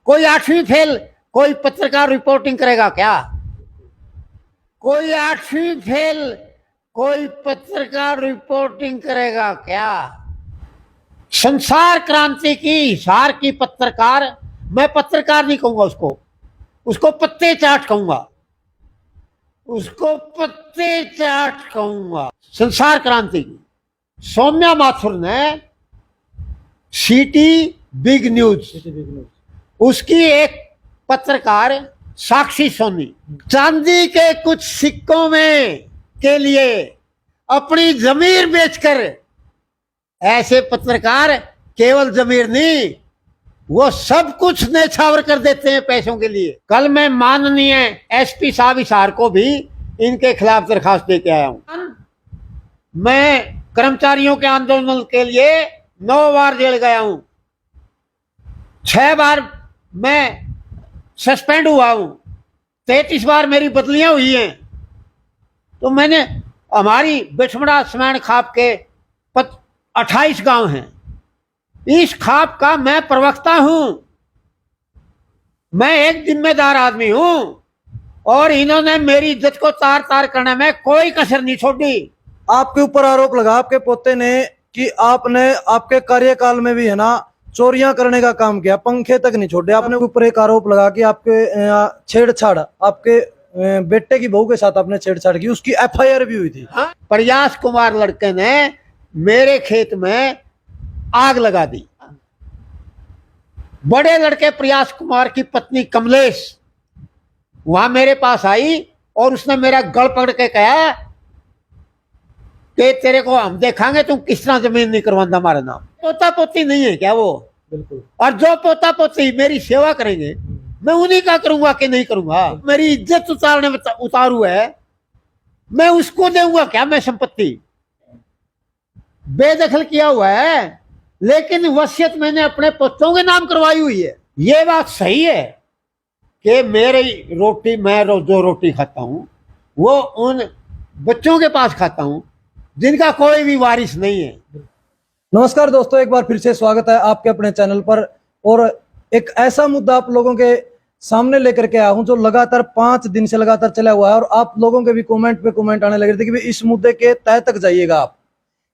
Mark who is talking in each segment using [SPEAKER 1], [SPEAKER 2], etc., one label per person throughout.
[SPEAKER 1] कोई 8वीं फेल कोई पत्रकार रिपोर्टिंग करेगा क्या? कोई 8वीं फेल कोई पत्रकार रिपोर्टिंग करेगा क्या? संसार क्रांति की हिसार की पत्रकार, मैं पत्रकार नहीं कहूंगा उसको, उसको पत्ते चाट कहूंगा, उसको पत्ते चाट कहूंगा। संसार क्रांति की सौम्या माथुर ने सिटी बिग न्यूज, उसकी एक पत्रकार साक्षी सोनी चांदी के कुछ सिक्कों में के लिए अपनी जमीर बेचकर, ऐसे पत्रकार केवल जमीर नहीं, वो सब कुछ नेछावर कर देते हैं पैसों के लिए। कल मैं माननीय एसपी साहब हिसार को भी इनके खिलाफ दरखास्त दे के आया हूं। मैं कर्मचारियों के आंदोलन के लिए 9 बार जेल गया हूं, 6 बार मैं सस्पेंड हुआ हूं, 33 बार मेरी बदलियां हुई हैं। तो मैंने, हमारी बिठमड़ा समैण खाप के 28 गांव हैं, इस खाप का मैं प्रवक्ता हूं, मैं एक जिम्मेदार आदमी हूं, और इन्होंने मेरी इज्जत को तार तार करने में कोई कसर नहीं छोड़ी।
[SPEAKER 2] आपके ऊपर आरोप लगा आपके पोते ने कि आपने आपके कार्यकाल में भी है ना चोरियां करने का काम किया, पंखे तक नहीं छोड़े। आपने ऊपर एक आरोप लगा कि आपके छेड़छाड़, आपके बेटे की बहू के साथ आपने छेड़छाड़ की, उसकी एफआईआर भी हुई थी।
[SPEAKER 1] हाँ? प्रयास कुमार लड़के ने मेरे खेत में आग लगा दी। बड़े लड़के प्रयास कुमार की पत्नी कमलेश वहां मेरे पास आई और उसने मेरा गल पकड़ के कहा कि तेरे को हम देखांगे तुम किस तरह जमीन नहीं करवाता हमारे नाम। पोता पोती नहीं है क्या वो?
[SPEAKER 2] बिल्कुल।
[SPEAKER 1] और जो पोता पोती मेरी सेवा करेंगे मैं उन्हीं का करूंगा कि नहीं करूंगा? मेरी इज्जत उतारने में उतारू है, मैं उसको दूंगा क्या? मैं संपत्ति बेदखल किया हुआ है, लेकिन वसीयत मैंने अपने पुत्रों के नाम करवाई हुई है। ये बात सही है कि मेरी रोटी, मैं जो रोटी खाता हूं वो उन बच्चों के पास खाता हूं जिनका कोई भी वारिस नहीं है।
[SPEAKER 2] नमस्कार दोस्तों, एक बार फिर से स्वागत है आपके अपने चैनल पर। और एक ऐसा मुद्दा आप लोगों के सामने लेकर के आया हूं जो लगातार 5 दिन से लगातार चला हुआ है, और आप लोगों के भी कमेंट पे कमेंट आने लगे थे कि इस मुद्दे के तह तक जाइएगा आप।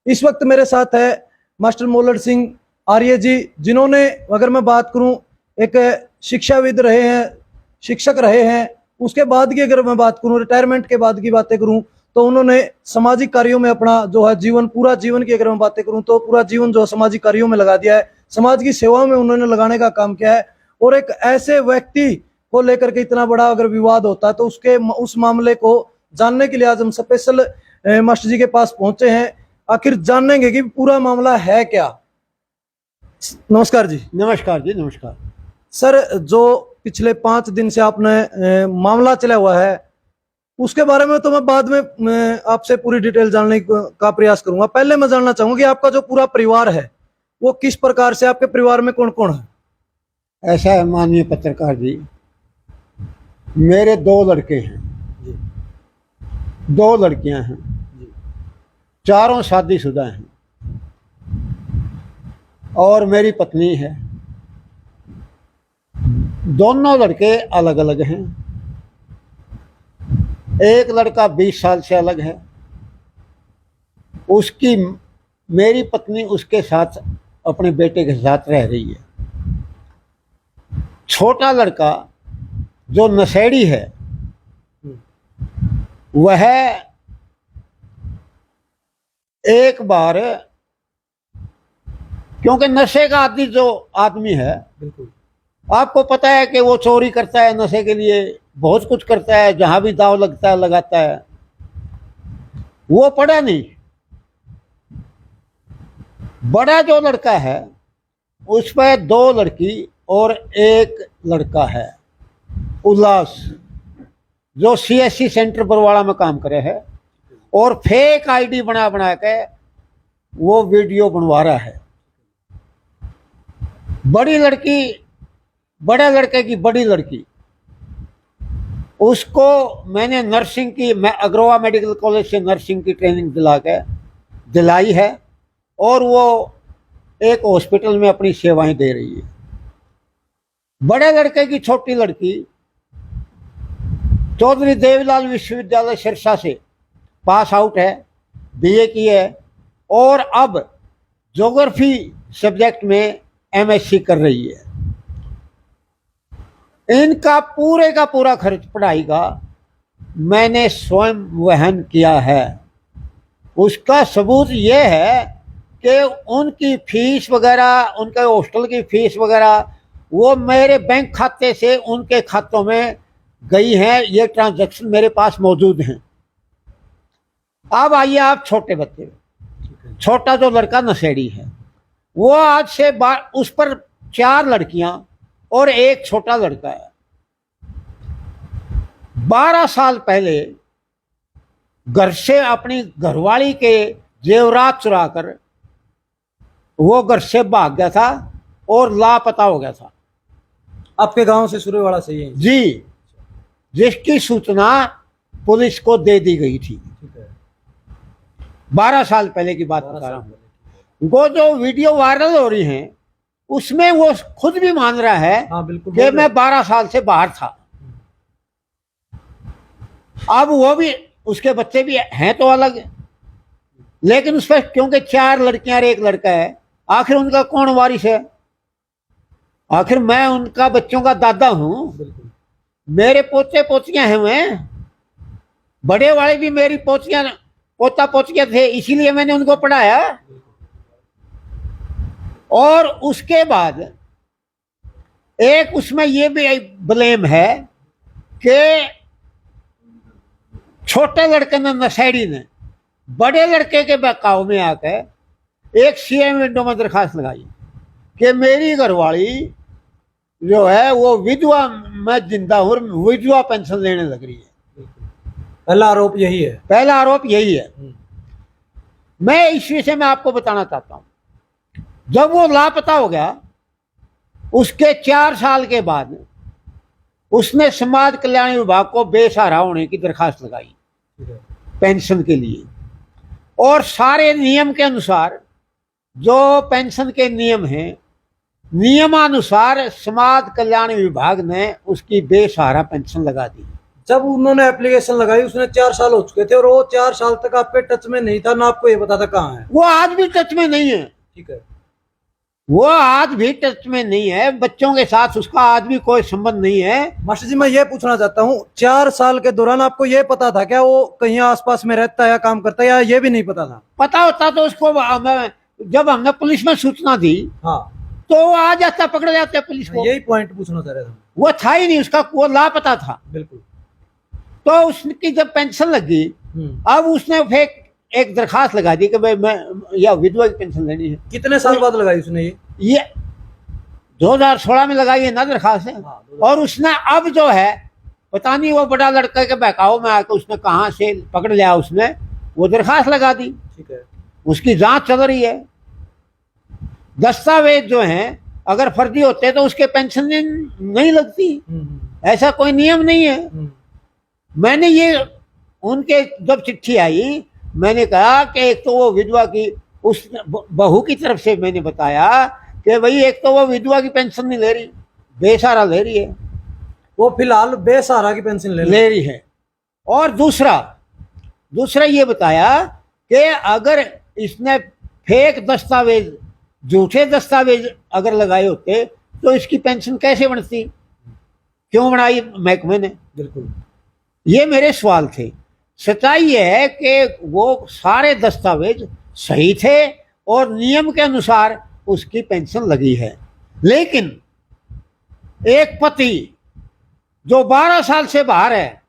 [SPEAKER 2] इस वक्त मेरे साथ है मास्टर मोलड़ सिंह आर्य जी, जिन्होंने, अगर मैं बात करूं, एक शिक्षाविद रहे हैं, शिक्षक रहे हैं। उसके बाद की अगर मैं बात करूं, रिटायरमेंट के बाद की बातें करूं, तो उन्होंने सामाजिक कार्यों में अपना जो है जीवन, पूरा जीवन की अगर मैं बातें करूं तो पूरा जीवन जो है सामाजिक कार्यों में लगा दिया है, समाज की सेवा में उन्होंने लगाने का काम किया है। और एक ऐसे व्यक्ति को लेकर के इतना बड़ा अगर विवाद होता है तो उस मामले को जानने के लिए आज हम स्पेशल मास्टर जी के पास पहुंचे हैं। आखिर जानेंगे कि पूरा मामला है क्या। नमस्कार जी।
[SPEAKER 1] नमस्कार जी, नमस्कार
[SPEAKER 2] सर। जो पिछले 5 दिन से आपने मामला चला हुआ है उसके बारे में तो मैं बाद में आपसे पूरी डिटेल जानने का प्रयास करूंगा। पहले मैं जानना चाहूंगा कि आपका जो पूरा परिवार है वो किस प्रकार से, आपके परिवार में कौन कौन है?
[SPEAKER 1] ऐसा है माननीय पत्रकार जी, मेरे 2 लड़के हैं
[SPEAKER 2] जी।
[SPEAKER 1] 2 लड़कियां हैं
[SPEAKER 2] जी।
[SPEAKER 1] चारों शादीशुदा हैं और मेरी पत्नी है। दोनों लड़के अलग अलग हैं। एक लड़का 20 साल से अलग है, उसकी, मेरी पत्नी उसके साथ अपने बेटे के साथ रह रही है। छोटा लड़का जो नशेड़ी है वह एक बार, क्योंकि नशे का आदि जो आदमी है,
[SPEAKER 2] बिल्कुल
[SPEAKER 1] आपको पता है कि वो चोरी करता है, नशे के लिए बहुत कुछ करता है, जहां भी दाव लगता है लगाता है। वो पढ़ा नहीं। बड़ा जो लड़का है उस पर 2 लड़की और 1 लड़का है, उल्लास, जो सीएससी सेंटर बरवाड़ा में काम करे है और फेक आईडी बना बना के वो वीडियो बनवा रहा है। बड़ी लड़की, बड़े लड़के की बड़ी लड़की, उसको मैंने नर्सिंग की, मैं अग्रवा मेडिकल कॉलेज से नर्सिंग की ट्रेनिंग दिलाई है और वो एक हॉस्पिटल में अपनी सेवाएं दे रही है। बड़े लड़के की छोटी लड़की चौधरी देवीलाल विश्वविद्यालय सिरसा से पास आउट है, बीए की है, और अब ज्योग्राफी सब्जेक्ट में एमएससी कर रही है। इनका पूरे का पूरा खर्च पढ़ाई का मैंने स्वयं वहन किया है। उसका सबूत ये है कि उनकी फीस वगैरह, उनके हॉस्टल की फीस वगैरह वो मेरे बैंक खाते से उनके खातों में गई हैं। ये ट्रांजैक्शन मेरे पास मौजूद हैं। अब आइए आप छोटे बच्चे, छोटा जो लड़का नशेड़ी है, वो आज से उस पर 4 लड़कियां और एक छोटा लड़का है। 12 साल पहले घर से अपनी घरवाली के जेवरात चुराकर वो घर से भाग गया था और लापता हो गया था।
[SPEAKER 2] आपके गांव से सुरेवाड़ा से ही?
[SPEAKER 1] जी, जिसकी सूचना पुलिस को दे दी गई थी। 12 साल पहले की बात बता रहा हूँ। वो जो वीडियो वायरल हो रही हैं उसमें वो खुद भी मान रहा है कि मैं 12 साल से बाहर था। अब वो भी, उसके बच्चे भी हैं तो अलग, लेकिन उस पर क्योंकि 4 लड़कियां और एक लड़का है, आखिर उनका कौन वारिस है? आखिर मैं उनका बच्चों का दादा हूं। मेरे पोते पोतियां हैं, मैं बड़े वाले भी मेरी पोतियां पोता पोतियां थे, इसीलिए मैंने उनको पढ़ाया। और उसके बाद एक उसमें ये भी ब्लेम है कि छोटे लड़के ने, नशेड़ी ने, बड़े लड़के के बहकाव में आकर एक सीएम विंडो में दरखास्त लगाई कि मेरी घरवाली जो है वो विधवा, मैं जिंदा हूं, विधवा पेंशन लेने लग रही है।
[SPEAKER 2] पहला आरोप यही है।
[SPEAKER 1] पहला आरोप यही है। मैं इस विषय में आपको बताना चाहता हूं, जब वो लापता हो गया उसके 4 साल के बाद उसने समाज कल्याण विभाग को बेसहारा होने की दरखास्त लगाई पेंशन के लिए। और सारे नियम के अनुसार, जो पेंशन के नियम हैं, नियमानुसार समाज कल्याण विभाग ने उसकी बेसहारा पेंशन लगा दी।
[SPEAKER 2] जब उन्होंने एप्लीकेशन लगाई उसने 4 साल हो चुके थे और वो 4 साल तक आपके टच में नहीं था, ना आपको ये पता था कहाँ है।
[SPEAKER 1] वो आज भी टच में नहीं है।
[SPEAKER 2] ठीक है,
[SPEAKER 1] वो आज भी टच में नहीं है। बच्चों के साथ उसका आज भी कोई संबंध नहीं है।
[SPEAKER 2] मास्टर जी, मैं ये पूछना चाहता हूँ, 4 साल के दौरान आपको ये पता था क्या वो कहीं आसपास में रहता है या काम करता है, या ये भी नहीं पता था?
[SPEAKER 1] पता होता तो उसको जब हमने पुलिस में सूचना दी,
[SPEAKER 2] हाँ,
[SPEAKER 1] तो वो आ जाता, पकड़ जाते पुलिस को।
[SPEAKER 2] यही पॉइंट पूछना चाह रहे थे।
[SPEAKER 1] वो था ही नहीं, उसका वो लापता था।
[SPEAKER 2] बिल्कुल।
[SPEAKER 1] तो उसकी जब पेंशन लगी, अब उसने फिर एक दरखास्त लगा दी कि भाई मैं या विधवा की पेंशन लेनी है।
[SPEAKER 2] कितने साल बाद लगाई उसने
[SPEAKER 1] ये 2016 में लगाई है ना दरखास्त है। और उसने अब जो है पता नहीं वो बड़ा लड़का के बहकाव में आकर उसने कहाँ से पकड़ लिया, उसने वो दरखास्त लगा दी।
[SPEAKER 2] ठीक है,
[SPEAKER 1] उसकी जांच चल रही है। दस्तावेज जो हैं अगर फर्जी होते तो उसके पेंशन नहीं लगती, ऐसा कोई नियम नहीं है। मैंने ये उनके जब चिट्ठी आई, मैंने कहा कि एक तो वो विधवा की, उस बहू की तरफ से मैंने बताया कि भाई एक तो वो विधवा की पेंशन नहीं ले रही, बेसहारा ले रही है,
[SPEAKER 2] वो फिलहाल बेसहारा की पेंशन ले
[SPEAKER 1] रही है। और दूसरा ये बताया कि अगर इसने फेक दस्तावेज, झूठे दस्तावेज अगर लगाए होते तो इसकी पेंशन कैसे बनती, क्यों बनाई महकमे ने?
[SPEAKER 2] बिल्कुल,
[SPEAKER 1] ये मेरे सवाल थे। सच्चाई ये है कि वो सारे दस्तावेज सही थे और नियम के अनुसार उसकी पेंशन लगी है। लेकिन एक पति जो 12 साल से बाहर है,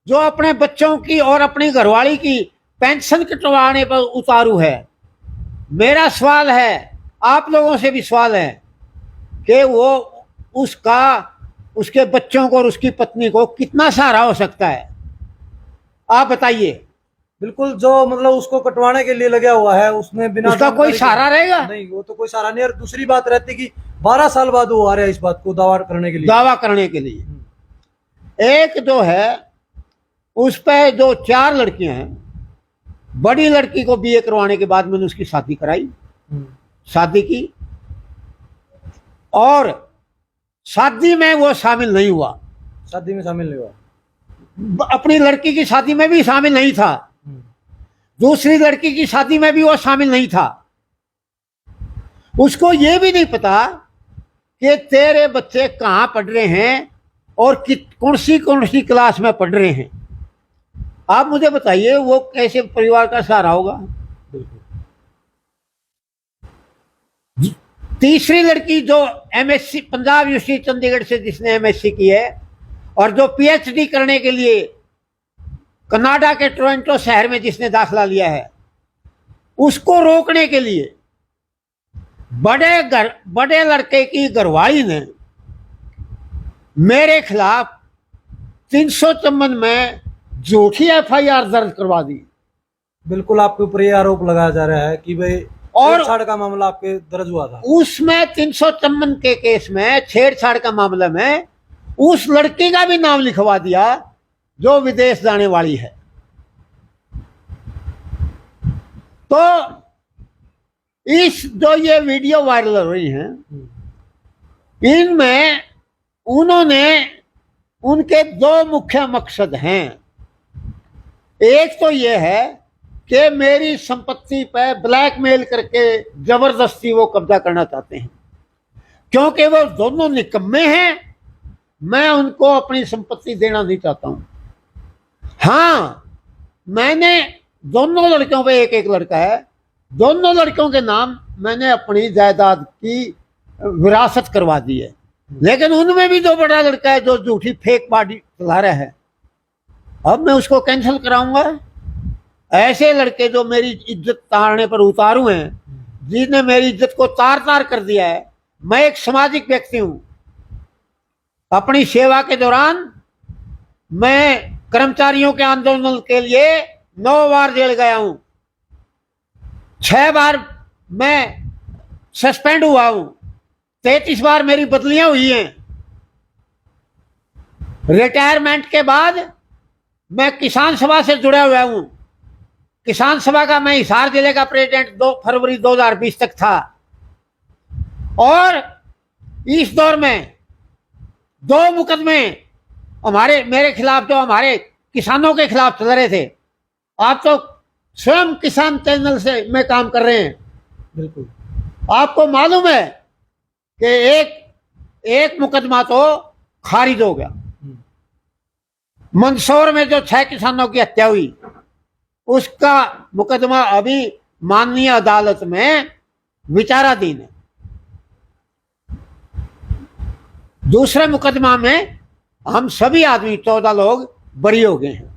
[SPEAKER 1] जो अपने बच्चों की और अपनी घरवाली की पेंशन कटवाने पर उतारू है, मेरा सवाल है, आप लोगों से भी सवाल है कि वो उसके बच्चों को और उसकी पत्नी को कितना सहारा हो सकता है, आप बताइए।
[SPEAKER 2] बिल्कुल, जो मतलब उसको कटवाने के लिए लगा हुआ है उसने बिना
[SPEAKER 1] उसका कोई सहारा रहेगा
[SPEAKER 2] नहीं, वो तो कोई सहारा नहीं। और दूसरी बात रहती कि 12 साल बाद वो आ रहा है इस बात को दावा करने के लिए। एक जो है उस पे जो 4 लड़कियां हैं, बड़ी लड़की को बीए करवाने के बाद मैंने उसकी शादी कराई, शादी की, और
[SPEAKER 1] शादी में वो शामिल नहीं हुआ,
[SPEAKER 2] शादी में शामिल नहीं हुआ।
[SPEAKER 1] अपनी लड़की की शादी में भी शामिल नहीं था, दूसरी लड़की की शादी में भी वो शामिल नहीं था। उसको ये भी नहीं पता कि तेरे बच्चे कहाँ पढ़ रहे हैं और कौन सी क्लास में पढ़ रहे हैं। आप मुझे बताइए वो कैसे परिवार का सहारा होगा। तीसरी लड़की जो एमएससी पंजाब यूनिवर्सिटी चंडीगढ़ से जिसने एमएससी की है और जो पीएचडी करने के लिए कनाडा के टोरंटो शहर में जिसने दाखिला लिया है, उसको रोकने के लिए बड़े लड़के की घरवाली ने मेरे खिलाफ 354 में झूठी एफआईआर दर्ज करवा दी।
[SPEAKER 2] बिल्कुल आपके ऊपर ये आरोप लगाया जा रहा है कि भाई
[SPEAKER 1] और
[SPEAKER 2] छेड़छाड़ का मामला आपके दर्ज हुआ था।
[SPEAKER 1] उसमें 354 के केस में छेड़छाड़ का मामला में उस लड़की का भी नाम लिखवा दिया जो विदेश जाने वाली है। तो इस जो ये वीडियो वायरल हो रही हैं, इनमें उन्होंने उनके दो मुख्य मकसद हैं। एक तो ये है कि मेरी संपत्ति पर ब्लैकमेल करके जबरदस्ती वो कब्जा करना चाहते हैं, क्योंकि वो दोनों निकम्मे हैं। मैं उनको अपनी संपत्ति देना नहीं चाहता हूं। हाँ, मैंने दोनों लड़कियों पे एक लड़का है, दोनों लड़कियों के नाम मैंने अपनी जायदाद की विरासत करवा दी है। लेकिन उनमें भी जो बड़ा लड़का है जो झूठी फेक पार्टी चला रहा है, अब मैं उसको कैंसिल कराऊंगा। ऐसे लड़के जो मेरी इज्जत तारने पर उतारू हैं, जिसने मेरी इज्जत को तार तार कर दिया है। मैं एक सामाजिक व्यक्ति हूं। अपनी सेवा के दौरान मैं कर्मचारियों के आंदोलन के लिए 9 बार जेल गया हूं, 6 बार मैं सस्पेंड हुआ हूं, 33 बार मेरी बदलियां हुई हैं। रिटायरमेंट के बाद मैं किसान सभा से जुड़ा हुआ हूं। किसान सभा का मैं हिसार जिले का प्रेसिडेंट 2 फरवरी 2020 तक था। और इस दौर में 2 मुकदमे मेरे खिलाफ जो हमारे किसानों के खिलाफ चल रहे थे। आप तो स्वयं किसान चैनल से में काम कर रहे हैं,
[SPEAKER 2] बिल्कुल
[SPEAKER 1] आपको मालूम है कि एक मुकदमा तो खारिज हो गया। मंदसौर में जो 6 किसानों की हत्या हुई, उसका मुकदमा अभी माननीय अदालत में विचाराधीन है। दूसरे मुकदमा में हम सभी आदमी 14 लोग बरी हो गए हैं।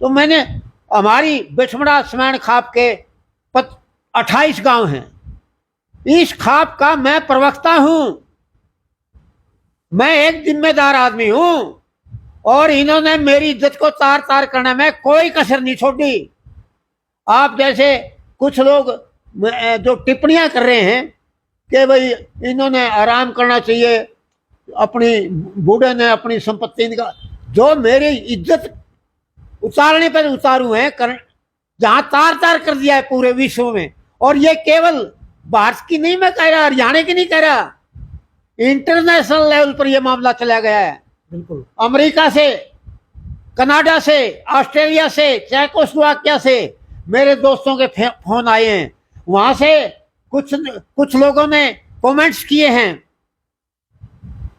[SPEAKER 1] तो मैंने हमारी बिठमड़ा समैन खाप के 28 गांव हैं। इस खाप का मैं प्रवक्ता हूं। मैं एक जिम्मेदार आदमी हूं और इन्होंने मेरी इज्जत को तार तार करने में कोई कसर नहीं छोड़ी। आप जैसे कुछ लोग जो टिप्पणियां कर रहे हैं कि भाई इन्होंने आराम करना चाहिए, अपनी बूढ़े ने अपनी संपत्ति निकाल, जो मेरी इज्जत उतारने पर उतारू हैं, जहां तार तार कर दिया है पूरे विश्व में। और ये केवल भारत की नहीं मैं कह रहा, हरियाणा की नहीं कह रहा, इंटरनेशनल लेवल पर यह मामला चला गया है।
[SPEAKER 2] बिल्कुल
[SPEAKER 1] अमेरिका से, कनाडा से, ऑस्ट्रेलिया से, चेकोस्लोवाकिया से मेरे दोस्तों के फोन आए हैं। वहां से कुछ लोगों ने कमेंट्स किए हैं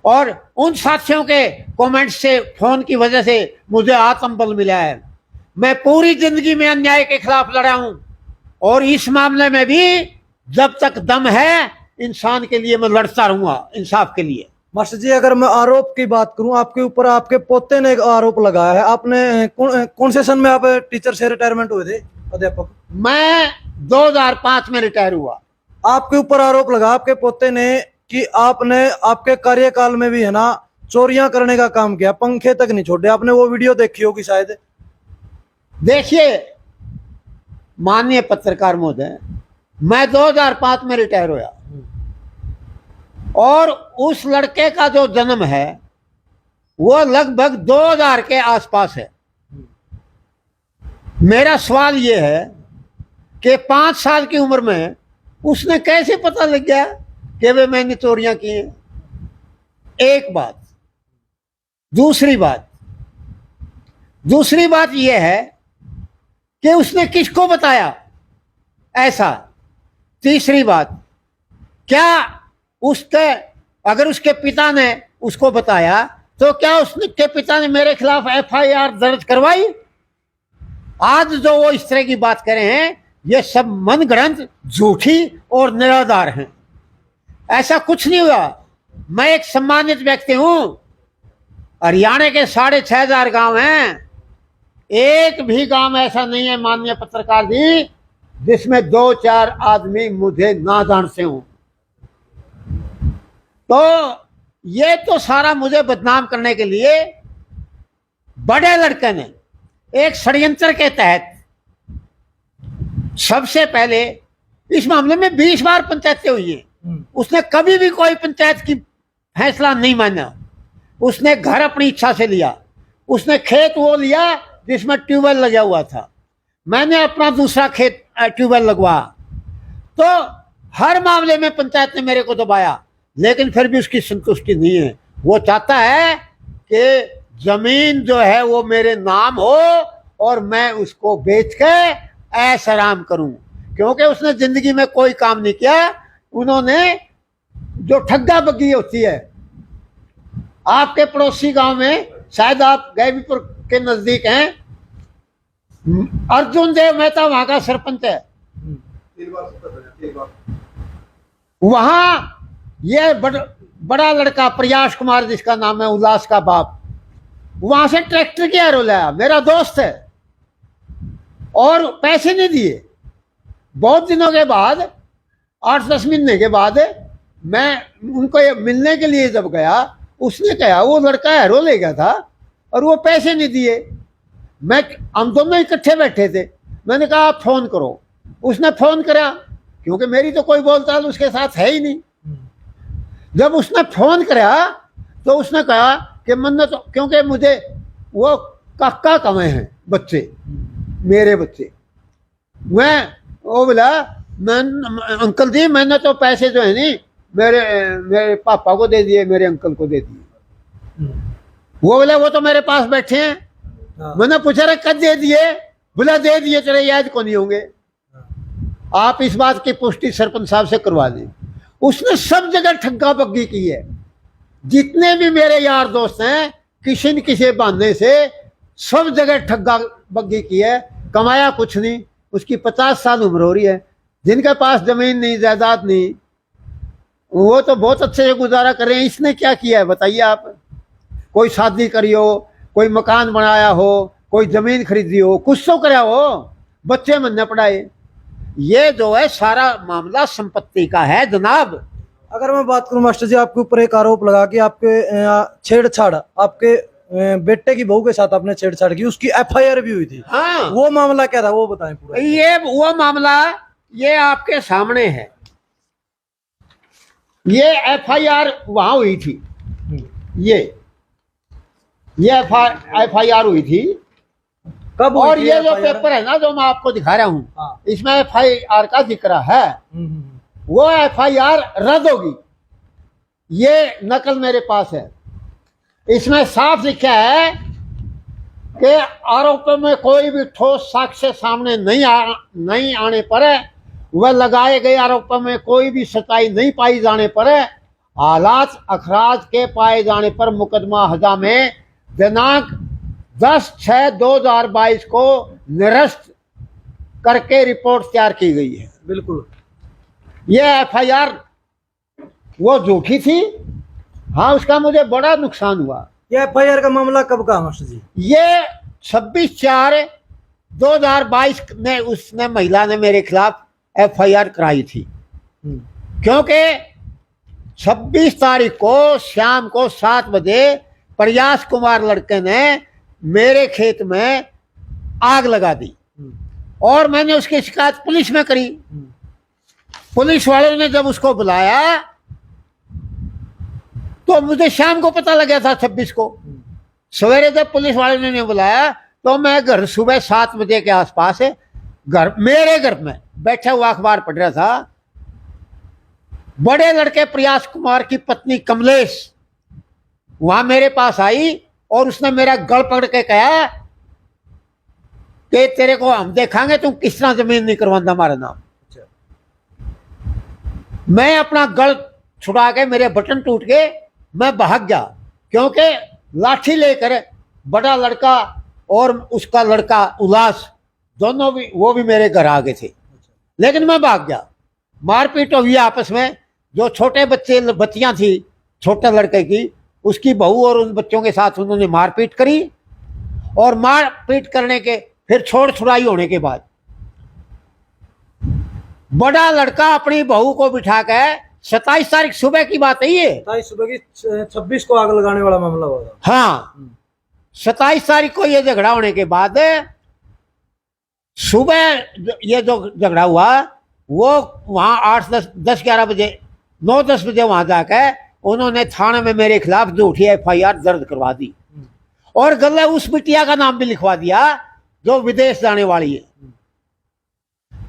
[SPEAKER 1] और उन साथियों के कमेंट्स से, फोन की वजह से मुझे आत्मबल मिला है। मैं पूरी जिंदगी में अन्याय के खिलाफ लड़ा हूं और इस मामले में भी जब तक दम है इंसान के लिए मैं लड़ता रहूंगा, इंसाफ के लिए।
[SPEAKER 2] मास्टर जी, अगर मैं आरोप की बात करूं, आपके ऊपर आपके पोते ने एक आरोप लगाया है। आपने कौन से सन में आप टीचर से रिटायरमेंट हुए थे, अध्यापक?
[SPEAKER 1] मैं 2005 में रिटायर हुआ।
[SPEAKER 2] आपके ऊपर आरोप लगा आपके पोते ने कि आपने आपके कार्यकाल में भी है ना चोरियां करने का काम किया, पंखे तक नहीं छोड़े। आपने वो वीडियो देखी होगी शायद।
[SPEAKER 1] देखिए माननीय पत्रकार महोदय, मैं 2005 में रिटायर हुआ और उस लड़के का जो जन्म है वो लगभग 2000 के आसपास है। मेरा सवाल ये है कि 5 साल की उम्र में उसने कैसे पता लग गया कि वे मैंने चोरियां की हैं? एक बात। दूसरी बात यह है कि उसने किसको बताया ऐसा। तीसरी बात, क्या उसके अगर उसके पिता ने उसको बताया तो क्या उसके पिता ने मेरे खिलाफ FIR दर्ज करवाई? आज जो वो इस तरह की बात करे हैं ये सब मनगढ़ंत, झूठी और निराधार हैं। ऐसा कुछ नहीं हुआ। मैं एक सम्मानित व्यक्ति हूं। हरियाणा के 6500 गांव हैं, एक भी गांव ऐसा नहीं है माननीय पत्रकार जी जिसमें 2-4 आदमी मुझे ना जानते हों। तो ये तो सारा मुझे बदनाम करने के लिए बड़े लड़के ने एक षड्यंत्र के तहत सबसे पहले इस मामले में 20 बार पंचायतें हुई हैं। उसने कभी भी कोई पंचायत की फैसला नहीं माना। उसने घर अपनी इच्छा से लिया। उसने खेत वो लिया जिसमें ट्यूबवेल लगा हुआ था। मैंने अपना दूसरा खेत ट्यूबवेल लगवा। तो हर मामले में पंचायत ने मेरे को दबाया, लेकिन फिर भी उसकी संतुष्टि नहीं है। वो चाहता है कि जमीन जो है वो मेरे नाम हो और मैं उसको बेच के ऐश आराम करूं, क्योंकि उसने जिंदगी में कोई काम नहीं किया। उन्होंने जो ठग्गा बग्गी होती है, आपके पड़ोसी गांव में, शायद आप गैबीपुर के नजदीक हैं, अर्जुन देव मेहता वहां का सरपंच है। वहां ये बड़ा लड़का प्रयास कुमार जिसका नाम है, उल्लास का बाप, वहां से ट्रैक्टर की एरो लाया, मेरा दोस्त है, और पैसे नहीं दिए। बहुत दिनों के बाद, 8-10 महीने के बाद, मैं उनको मिलने के लिए जब गया, उसने कहा वो लड़का एरो ले गया था और वो पैसे नहीं दिए। हम दोनों इकट्ठे बैठे थे। मैंने कहा आप फोन करो। उसने फोन करा, क्योंकि मेरी तो कोई बोलचाल उसके साथ है ही नहीं। जब उसने फोन करा तो उसने कहा कि मैंने तो, क्योंकि मुझे वो काका कमे हैं बच्चे, मेरे बच्चे, वो बोला मैं अंकल जी मैंने तो पैसे जो है नहीं मेरे पापा को दे दिए, मेरे अंकल को दे दिए। वो बोला वो तो मेरे पास बैठे हैं। मैंने पूछा रे कब दे दिए? बोला दे दिए, तेरे याद को नहीं होंगे। आप इस बात की पुष्टि सरपंच साहब से करवा दें। उसने सब जगह ठग्गा बग्गी की है। जितने भी मेरे यार दोस्त हैं, किसी न किसी बहाने से सब जगह ठग्गा बग्गी की है। कमाया कुछ नहीं। उसकी 50 साल उम्र हो रही है। जिनके पास जमीन नहीं, जायदाद नहीं, वो तो बहुत अच्छे से गुजारा कर रहे हैं। इसने क्या किया है बताइए आप? कोई शादी करी हो, कोई मकान बनाया हो, कोई जमीन खरीदी हो, कुछ तो कराया हो, बच्चे मन पढ़ाए। ये जो है सारा मामला संपत्ति का है जनाब।
[SPEAKER 2] अगर मैं बात करूं मास्टर जी, आपके ऊपर एक आरोप लगा कि आपके छेड़छाड़, आपके बेटे की बहू के साथ आपने छेड़छाड़ की, उसकी FIR भी हुई थी।
[SPEAKER 1] हाँ,
[SPEAKER 2] वो मामला क्या था वो बताएं पूरा।
[SPEAKER 1] ये वो मामला ये आपके सामने है। ये FIR वहां हुई थी। ये FIR हुई थी।
[SPEAKER 2] कब?
[SPEAKER 1] और ये जो पेपर है ना जो मैं आपको दिखा रहा हूँ,
[SPEAKER 2] हाँ।
[SPEAKER 1] इसमें FIR का जिक्र है। वो FIR रद्द होगी। ये नकल मेरे पास है। इसमें साफ लिखा है कि आरोपों में कोई भी ठोस साक्ष्य सामने नहीं आने पर, वह लगाए गए आरोपों में कोई भी सच्चाई नहीं पाई जाने पर, हालात अखराज के पाए जाने पर मुकदमा हजा में दिनांक 10/6/2022 को निरस्त करके रिपोर्ट तैयार की गई है।
[SPEAKER 2] बिल्कुल।
[SPEAKER 1] ये FIR वो झूठी थी। हाँ, उसका मुझे बड़ा नुकसान हुआ।
[SPEAKER 2] ये FIR का मामला कब का मास्टर जी?
[SPEAKER 1] ये 26/4/2022 में उसने महिला ने मेरे खिलाफ FIR कराई थी, क्योंकि 26 तारीख को शाम को 7 बजे प्रयास कुमार लड़के ने मेरे खेत में आग लगा दी और मैंने उसकी शिकायत पुलिस में करी। पुलिस वालों ने जब उसको बुलाया तो मुझे शाम को पता लगा था 26 को। सवेरे जब पुलिस वालों ने बुलाया तो मैं घर सुबह 7 बजे के आसपास मेरे घर में बैठा हुआ अखबार पढ़ रहा था। बड़े लड़के प्रयास कुमार की पत्नी कमलेश वहां मेरे पास आई और उसने मेरा गल पकड़ के कहा कि तेरे को हम देखांगे तुम किस तरह जमीन नहीं करवाता हमारा नाम।
[SPEAKER 2] अच्छा।
[SPEAKER 1] मैं अपना गल छुड़ा के, मेरे बटन टूट गए, मैं भाग गया, क्योंकि लाठी लेकर बड़ा लड़का और उसका लड़का उल्लास दोनों भी, वो भी मेरे घर आ गए थे। लेकिन मैं भाग गया। मारपीट हुई आपस में। जो छोटे बच्चियां थी छोटे लड़के की, उसकी बहू और उन बच्चों के साथ उन्होंने मारपीट करी। और मारपीट करने के फिर छोड़ छुड़ाई होने के बाद बड़ा लड़का अपनी बहू को बिठा के, 27 तारीख सुबह की बात है ये,
[SPEAKER 2] 27 सुबह की 26 को आग लगाने वाला मामला हुआ था।
[SPEAKER 1] हाँ, 27 तारीख को ये झगड़ा होने के बाद सुबह ये जो झगड़ा हुआ, वो वहां 8-10-11 बजे 9-10 बजे वहां जाकर उन्होंने थाने में मेरे खिलाफ झूठी FIR दर्द करवा दी और गले उस बिटिया का नाम भी लिखवा दिया जो विदेश जाने वाली है।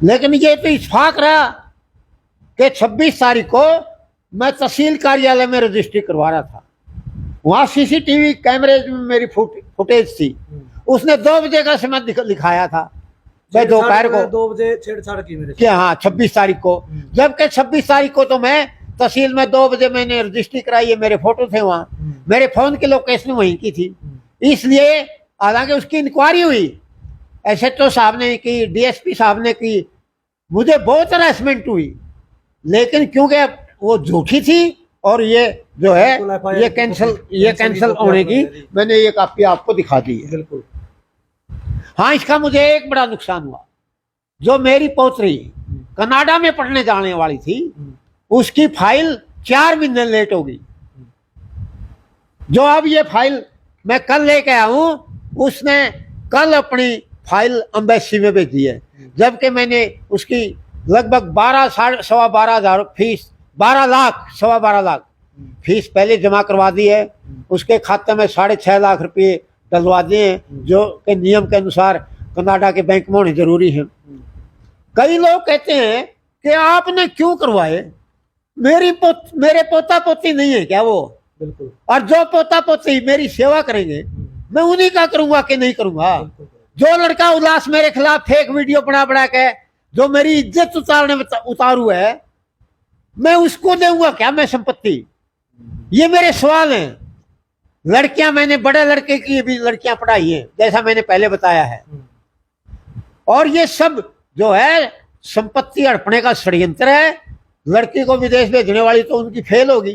[SPEAKER 1] लेकिन ये तो इत्तेफाक रहा कि 26 तारीख को मैं तहसील कार्यालय में रजिस्ट्री करवा रहा था। वहां CCTV कैमरे में मेरी फुटेज थी। उसने 2 बजे का समय लिखाया था, मैं दोपहर को
[SPEAKER 2] 2 बजे छेड़छाड़ की मेरे
[SPEAKER 1] कि हाँ 26 तारीख को, जबकि 26 तारीख को तो मैं तहसील में 2 बजे मैंने रजिस्ट्री कराई है, मेरे फोटो थे वहां, मेरे फोन की लोकेशन वहीं की थी। इसलिए हालांकि उसकी इंक्वायरी हुई, SHO साहब ने की, DSP साहब ने की, मुझे बहुत हरासमेंट हुई, लेकिन क्योंकि वो झूठी थी और ये जो है ये कैंसिल होने की मैंने ये कॉपी आपको दिखा दी है।
[SPEAKER 2] बिल्कुल।
[SPEAKER 1] हाँ, इसका मुझे एक बड़ा नुकसान हुआ। जो मेरी पोतरी कनाडा में पढ़ने जाने वाली थी, उसकी फाइल 4 महीने लेट हो गई। जो अब ये फाइल मैं कल लेके आया हूं, उसने कल अपनी फाइल एम्बेसी में भेजी है, जबकि मैंने उसकी लगभग 12-12.5 हजार फीस, 12 लाख 12.25 लाख फीस पहले जमा करवा दी है। उसके खाते में 6.5 लाख रुपये डलवा दिए हैं, जो के नियम के अनुसार कनाडा के बैंक में होने जरूरी है। कई लोग कहते हैं कि आपने क्यों करवाए, मेरे पोता पोती नहीं है क्या वो?
[SPEAKER 2] बिल्कुल।
[SPEAKER 1] और जो पोता पोती मेरी सेवा करेंगे मैं उन्हीं का करूंगा कि नहीं करूंगा? जो लड़का उल्लास मेरे खिलाफ फेक वीडियो बना के जो मेरी इज्जत उतारू है, मैं उसको दूंगा क्या मैं संपत्ति? ये मेरे सवाल हैं। लड़कियां, मैंने बड़े लड़के की भी लड़कियां पढ़ाई हैं, जैसा मैंने पहले बताया है। और ये सब जो है संपत्ति हड़पने का षड्यंत्र है। लड़की को विदेश भेजने वाली तो उनकी फेल होगी।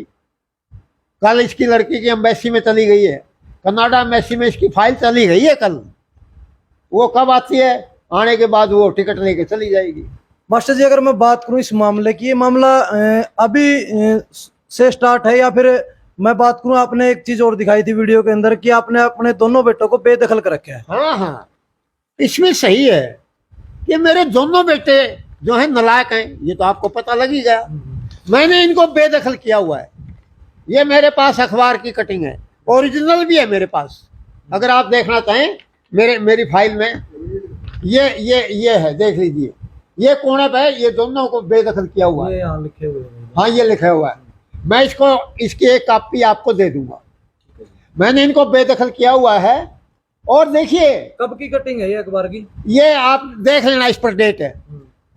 [SPEAKER 1] कल इसकी लड़की की एम्बेसी में चली गई है, कनाडा एम्बेसी में इसकी फाइल चली गई है कल। वो कब आती है? आने के बाद वो टिकट लेके चली जाएगी।
[SPEAKER 2] मास्टर जी, अगर मैं बात करूं इस मामले की, ये मामला अभी से स्टार्ट है या फिर मैं बात करूं, आपने एक चीज और दिखाई थी वीडियो के अंदर कि आपने अपने दोनों बेटों को बेदखल कर रखा है।
[SPEAKER 1] हाँ हाँ, इसमें सही है कि मेरे दोनों बेटे जो है नालायक हैं, ये तो आपको पता लग ही गया। मैंने इनको बेदखल किया हुआ है। ये मेरे पास अखबार की कटिंग है, ओरिजिनल भी है मेरे पास। अगर आप देखना चाहें मेरी फाइल में ये है, देख लीजिए। ये कोने पे ये दोनों को बेदखल किया हुआ है।
[SPEAKER 2] यहाँ लिखे हुए हैं।
[SPEAKER 1] हाँ, ये लिखा हुआ है। मैं इसकी एक कॉपी आपको दे दूंगा। मैंने इनको बेदखल किया हुआ है। और देखिए,
[SPEAKER 2] कब की कटिंग है ये अखबार की?
[SPEAKER 1] ये आप देख लेना, इस पर डेट है।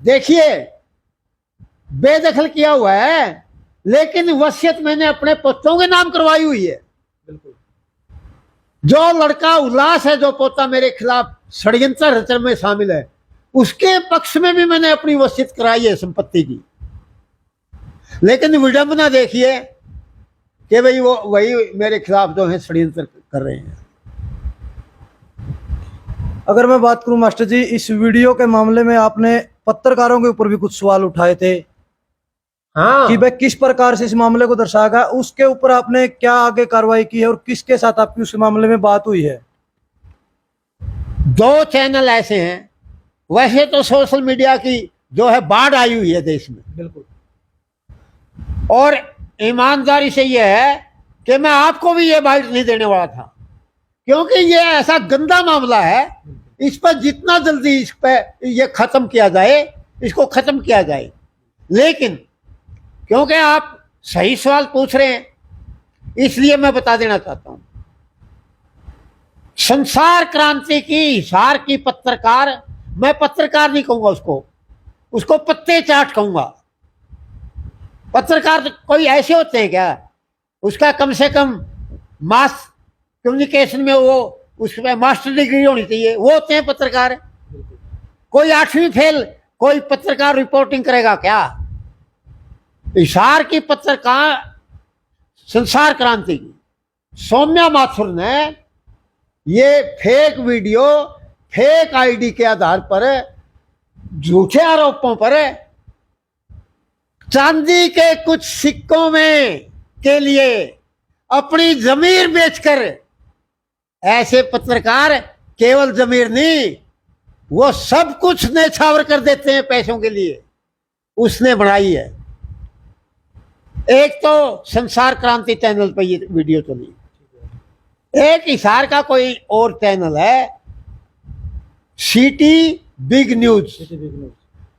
[SPEAKER 1] देखिए, बेदखल किया हुआ है, लेकिन वसीयत मैंने अपने पुत्रों के नाम करवाई हुई है।
[SPEAKER 2] बिल्कुल।
[SPEAKER 1] जो लड़का उल्लास है, जो पोता मेरे खिलाफ षड्यंत्र रचना में शामिल है, उसके पक्ष में भी मैंने अपनी वसीयत कराई है संपत्ति की। लेकिन विडंबना देखिए कि भाई वो वही मेरे खिलाफ जो है षड्यंत्र कर रहे हैं।
[SPEAKER 2] अगर मैं बात करूं मास्टर जी, इस वीडियो के मामले में आपने पत्रकारों के ऊपर भी कुछ सवाल उठाए थे।
[SPEAKER 1] हाँ,
[SPEAKER 2] कि भाई किस प्रकार से इस मामले को दर्शाया गया, उसके ऊपर आपने क्या आगे कार्रवाई की है और किसके साथ आपकी उस मामले में बात हुई है?
[SPEAKER 1] 2 चैनल ऐसे हैं। वैसे तो सोशल मीडिया की जो है बाढ़ आई हुई है देश में।
[SPEAKER 2] बिल्कुल।
[SPEAKER 1] और ईमानदारी से यह है कि मैं आपको भी ये बाइट नहीं देने वाला था, क्योंकि ये ऐसा गंदा मामला है। इस पर जितना जल्दी इस पर ये खत्म किया जाए, इसको खत्म किया जाए। लेकिन क्योंकि आप सही सवाल पूछ रहे हैं, इसलिए मैं बता देना चाहता हूं, संसार क्रांति की हिसार की पत्रकार, मैं पत्रकार नहीं कहूंगा उसको पत्ते चाट कहूंगा। पत्रकार तो कोई ऐसे होते हैं क्या? उसका कम से कम मास कम्युनिकेशन में वो उसमें मास्टर डिग्री होनी चाहिए, वो होते हैं पत्रकार। कोई 8वीं फेल कोई पत्रकार रिपोर्टिंग करेगा क्या? हिसार की पत्रकार संसार क्रांति की सौम्या माथुर ने ये फेक वीडियो, फेक आईडी के आधार पर, झूठे आरोपों पर चांदी के कुछ सिक्कों में के लिए अपनी जमीर बेचकर, ऐसे पत्रकार केवल जमीर नहीं, वो सब कुछ न्यौछावर कर देते हैं पैसों के लिए। उसने बनाई है। एक तो संसार क्रांति चैनल पर ये वीडियो चली, एक हिसार का कोई और चैनल है सिटी बिग न्यूज,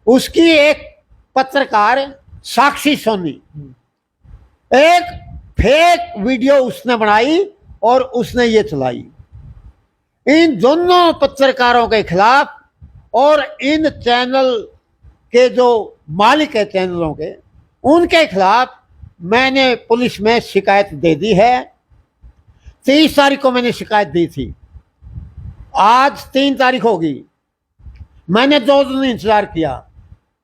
[SPEAKER 1] उसकी एक पत्रकार साक्षी सोनी, एक फेक वीडियो उसने बनाई और उसने ये चलाई। इन दोनों पत्रकारों के खिलाफ और इन चैनल के जो मालिक है चैनलों के, उनके खिलाफ मैंने पुलिस में शिकायत दे दी है। 30 तारीख को मैंने शिकायत दी थी, आज 3 तारीख होगी। मैंने 2 दिन इंतजार किया।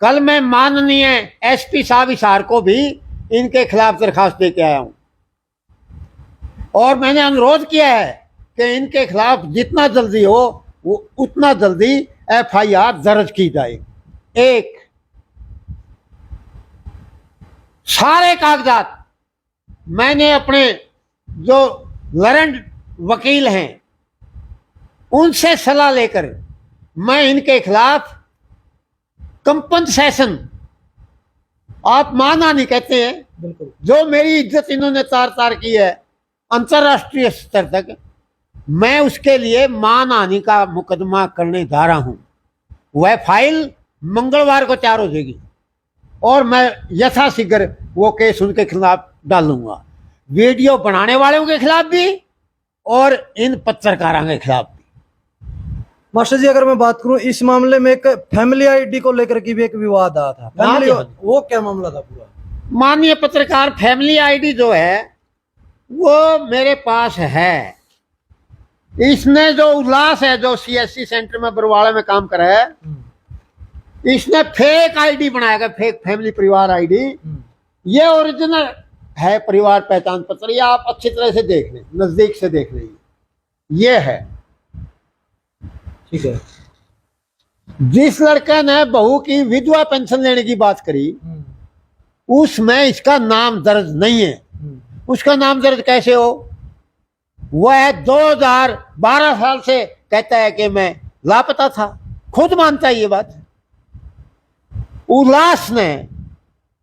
[SPEAKER 1] कल मैं माननीय एसपी साहब हिसार को भी इनके खिलाफ दरखास्त दे के आया हूं और मैंने अनुरोध किया है कि इनके खिलाफ जितना जल्दी हो वो उतना जल्दी एफआईआर दर्ज की जाए। एक, सारे कागजात मैंने अपने जो लर्नड वकील हैं उनसे सलाह लेकर मैं इनके खिलाफ कंपनसेशन, आप मानहानि कहते हैं,
[SPEAKER 2] बिल्कुल,
[SPEAKER 1] जो मेरी इज्जत इन्होंने तार तार की है अंतरराष्ट्रीय स्तर तक, मैं उसके लिए मानहानि का मुकदमा करने जा रहा हूं। वह फाइल मंगलवार को तैयार हो जाएगी और मैं यथाशीघ्र वो केस उनके खिलाफ डालूंगा, वीडियो बनाने वालों के खिलाफ भी और इन पत्रकारों के खिलाफ भी।
[SPEAKER 2] मास्टर जी, अगर मैं बात करूं इस मामले में, एक फैमिली आईडी को लेकर के भी एक विवाद आया था, फैमिली, वो क्या मामला था पूरा?
[SPEAKER 1] माननीय पत्रकार, फैमिली आईडी जो है वो मेरे पास है। इसने जो उल्लास है, जो सीएससी सेंटर में बरवाड़ा में काम कर रहा है, इसने फेक आईडी बनाया, फेक फैमिली परिवार आईडी। ये ओरिजिनल है परिवार पहचान पत्र, ये आप अच्छी तरह से देख लें, नजदीक से देख लें, ये है।
[SPEAKER 2] ठीक है।
[SPEAKER 1] जिस लड़के ने बहू की विधवा पेंशन लेने की बात करी उसमें इसका नाम दर्ज नहीं है। उसका नाम दर्ज कैसे हो? वह 2012 साल से कहता है कि मैं लापता था, खुद मानता है ये बात। उल्लास ने,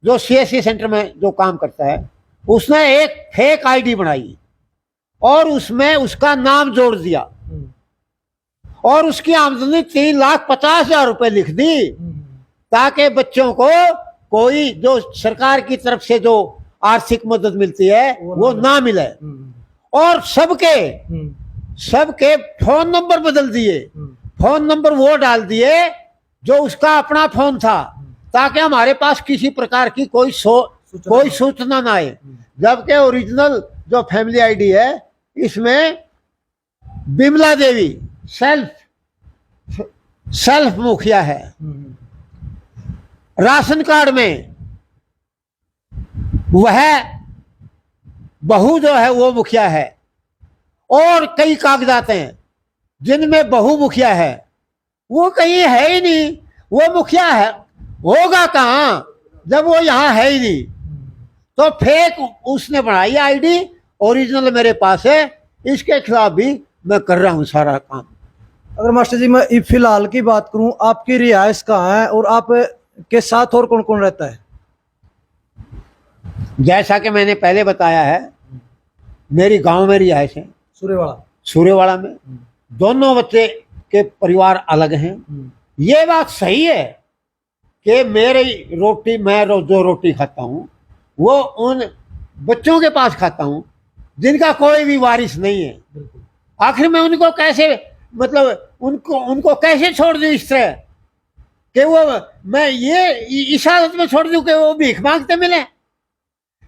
[SPEAKER 1] जो सीएससी सेंटर में जो काम करता है, उसने एक फेक आईडी बनाई और उसमें उसका नाम जोड़ दिया और उसकी आमदनी 3,50,000 रुपए लिख दी ताकि बच्चों को कोई जो सरकार की तरफ से जो आर्थिक मदद मिलती है वो ना मिले। और सबके फोन नंबर बदल दिए, फोन नंबर वो डाल दिए जो उसका अपना फोन था ताकि हमारे पास किसी प्रकार की कोई सूचना ना आए। जबकि ओरिजिनल जो फैमिली आईडी है इसमें बिमला देवी सेल्फ मुखिया है, राशन कार्ड में वह बहू जो है वो मुखिया है और कई कागजात हैं जिनमें बहू मुखिया है, वो कहीं है ही नहीं। वो मुखिया है होगा कहाँ जब वो यहाँ है ही नहीं। तो फेक उसने बनाई आईडी, ओरिजिनल मेरे पास है। इसके खिलाफ भी मैं कर रहा हूँ सारा काम।
[SPEAKER 2] अगर मास्टर जी मैं फिलहाल की बात करूं, आपकी रिहाइश कहाँ है और आप के साथ और कौन कौन रहता है?
[SPEAKER 1] जैसा कि मैंने पहले बताया है, मेरी गांव में रिहाइश है, सूर्यवाड़ा में। दोनों बच्चे के परिवार अलग हैं। ये बात सही है कि मेरी रोटी, मैं जो रोटी खाता हूँ वो उन बच्चों के पास खाता हूँ जिनका कोई भी वारिस नहीं है। आखिर में उनको कैसे, मतलब उनको कैसे छोड़ दूं इस तरह कि वो, मैं ये इस हालत में छोड़ दूं कि वो भीख मांगते मिले।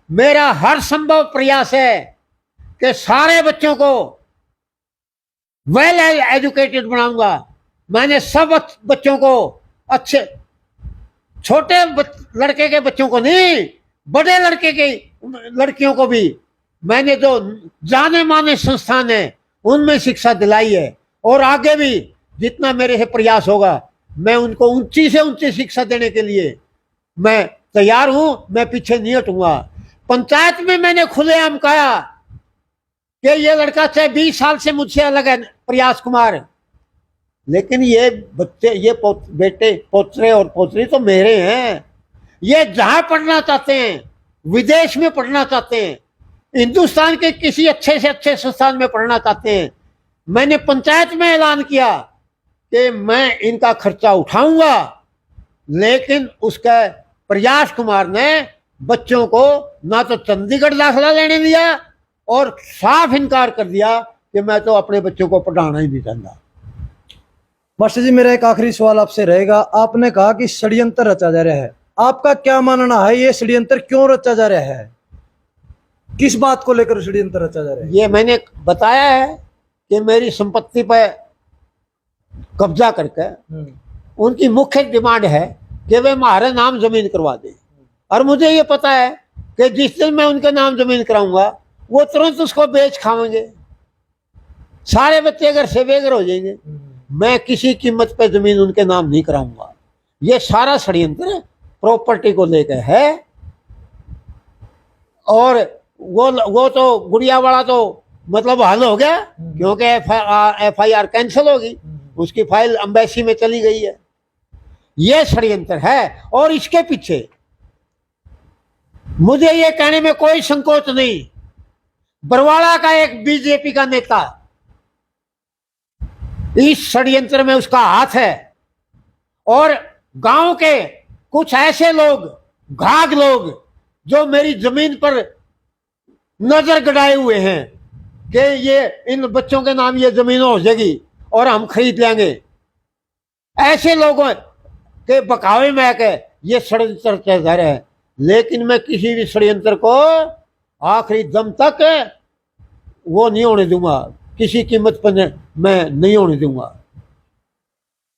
[SPEAKER 1] मेरा हर संभव प्रयास है कि सारे बच्चों को वेल एजुकेटेड बनाऊंगा। मैंने सब बच्चों को अच्छे, छोटे लड़के के बच्चों को नहीं, बड़े लड़के के लड़कियों को भी मैंने जो जाने माने संस्थान है उनमें शिक्षा दिलाई है। और आगे भी जितना मेरे से प्रयास होगा मैं उनको ऊंची से ऊंची शिक्षा देने के लिए मैं तैयार हूं। मैं पीछे नहीं हटूंगा। पंचायत में मैंने खुलेआम कहा कि ये लड़का चाहे 20 साल से मुझसे अलग है, प्रयास कुमार, लेकिन ये बच्चे, ये बेटे, पोतरे और पोतरी तो मेरे हैं। ये जहां पढ़ना चाहते हैं, विदेश में पढ़ना चाहते हैं, हिंदुस्तान के किसी अच्छे से अच्छे संस्थान में पढ़ना चाहते हैं, मैंने पंचायत में ऐलान किया कि मैं इनका खर्चा उठाऊंगा। लेकिन उसका प्रयास कुमार ने बच्चों को ना तो चंडीगढ़ दाखिला लेने दिया और साफ इनकार कर दिया कि मैं तो अपने बच्चों को पढ़ाना ही नहीं चाहता।
[SPEAKER 2] मास्टर जी, मेरा एक आखिरी सवाल आपसे रहेगा। आपने कहा कि षड्यंत्र रचा जा रहा है, आपका क्या मानना है? ये षड्यंत्र क्यों रचा जा रहा है? किस बात को लेकर षड्यंत्र रचा जा रहा है?
[SPEAKER 1] ये मैंने बताया है कि मेरी संपत्ति पर कब्जा करके उनकी मुख्य डिमांड है कि वे हमारे नाम जमीन करवा दें। और मुझे ये पता है कि जिस दिन मैं उनके नाम जमीन कराऊंगा वो तुरंत उसको बेच खाएंगे, सारे बच्चे घर से बेघर हो जाएंगे। मैं किसी कीमत पे जमीन उनके नाम नहीं कराऊंगा। ये सारा षड्यंत्र प्रॉपर्टी को लेकर है। और वो तो गुड़िया वाला तो मतलब हल हो गया, क्योंकि FIR कैंसिल होगी, उसकी फाइल एम्बेसी में चली गई है। ये षड्यंत्र है। और इसके पीछे मुझे ये कहने में कोई संकोच नहीं, बरवाड़ा का एक बीजेपी का नेता, इस षड्यंत्र में उसका हाथ है। और गांव के कुछ ऐसे लोग, घाघ लोग, जो मेरी जमीन पर नजर गड़ाए हुए हैं कि ये इन बच्चों के नाम ये जमीन हो जाएगी और हम खरीद लेंगे, ऐसे लोगों के बकावे में आके ये षड्यंत्र चल रहा है। लेकिन मैं किसी भी षड्यंत्र को आखिरी दम तक वो नहीं होने दूंगा, किसी कीमत पर मैं नहीं होने दूंगा।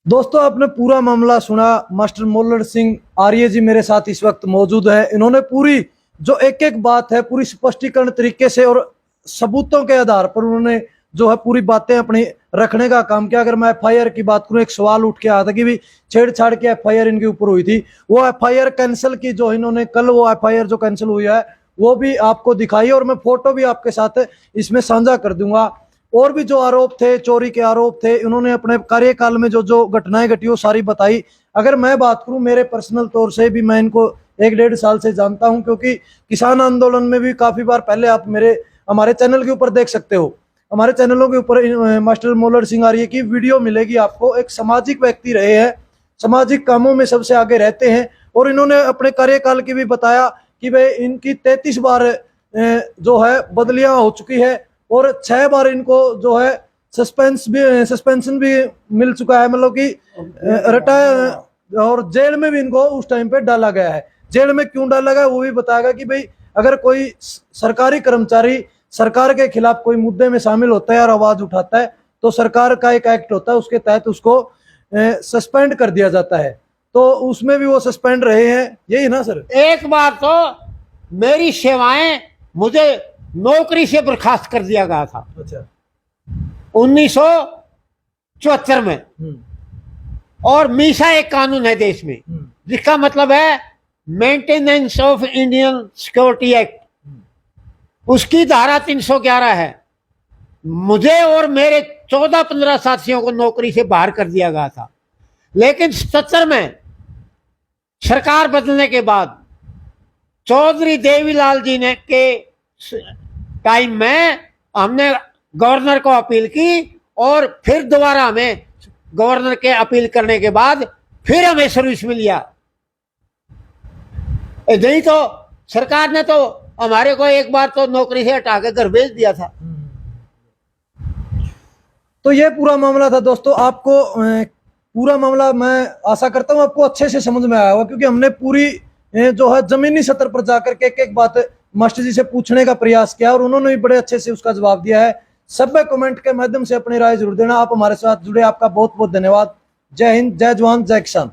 [SPEAKER 2] दोस्तों, आपने पूरा मामला सुना। मास्टर मोल्लर सिंह आर्य जी मेरे साथ इस वक्त मौजूद है। इन्होंने पूरी जो एक एक बात है पूरी स्पष्टीकरण तरीके से और सबूतों के आधार पर उन्होंने जो है पूरी बातें अपनी रखने का काम किया। अगर मैं FIR की बात करूं, एक सवाल उठ के आया था कि भी छेड़छाड़ की FIR इनके ऊपर हुई थी, वो FIR कैंसिल की, जो इन्होंने कल वो FIR जो कैंसिल हुई है वो भी आपको दिखाई और मैं फोटो भी आपके साथ इसमें साझा कर दूंगा। और भी जो आरोप थे, चोरी के आरोप थे, इन्होंने अपने कार्यकाल में जो जो घटनाएं घटी वो सारी बताई। अगर मैं बात करूं मेरे पर्सनल तौर से भी, मैं इनको 1-1.5 साल से जानता हूं, क्योंकि किसान आंदोलन में भी काफी बार पहले आप हमारे चैनल के ऊपर देख सकते हो। हमारे चैनलों के ऊपर मास्टर मोल्लर सिंह आर्य की वीडियो मिलेगी आपको। एक सामाजिक व्यक्ति रहे हैं, सामाजिक कामों में सबसे आगे रहते हैं। और इन्होंने अपने कार्यकाल की भी बताया कि भाई इनकी 33 बार जो है बदलियां हो चुकी है और 6 बार इनको जो है सस्पेंशन भी मिल चुका है, मतलब कि रिटायर, और जेल में भी इनको उस टाइम पे डाला गया है। जेल में क्यों डाला गया वो भी बताएगा कि भाई अगर कोई सरकारी कर्मचारी सरकार के खिलाफ कोई मुद्दे में शामिल होता है और आवाज उठाता है तो सरकार का एक एक्ट होता है, उसके तहत उसको सस्पेंड कर दिया जाता है। तो उसमें भी वो सस्पेंड रहे हैं, यही ना सर?
[SPEAKER 1] एक बार तो मेरी सेवाएं मुझे नौकरी से बर्खास्त कर दिया गया था।
[SPEAKER 2] अच्छा।
[SPEAKER 1] 1974 में। और मीसा एक कानून है देश में जिसका मतलब है maintenance of Indian security act, उसकी धारा 311 है। मुझे और मेरे 14-15 साथियों को नौकरी से बाहर कर दिया गया था। लेकिन 77 में सरकार बदलने के बाद चौधरी देवीलाल जी ने के टाइम में हमने गवर्नर को अपील की और फिर दोबारा हमें गवर्नर के अपील करने के बाद फिर हमें सर्विस में लिया। नहीं तो सरकार ने तो हमारे को एक बार तो नौकरी से हटा के घर भेज दिया था।
[SPEAKER 2] तो ये पूरा मामला था दोस्तों। आपको पूरा मामला मैं आशा करता हूँ आपको अच्छे से समझ में आया होगा, क्योंकि हमने पूरी जो है जमीनी स्तर पर जाकर के एक एक बात मास्टर जी से पूछने का प्रयास किया और उन्होंने भी बड़े अच्छे से उसका जवाब दिया है। सब कमेंट के माध्यम से अपनी राय जरूर देना। आप हमारे साथ जुड़े, आपका बहुत बहुत धन्यवाद। जय हिंद, जय जवान, जय किसान।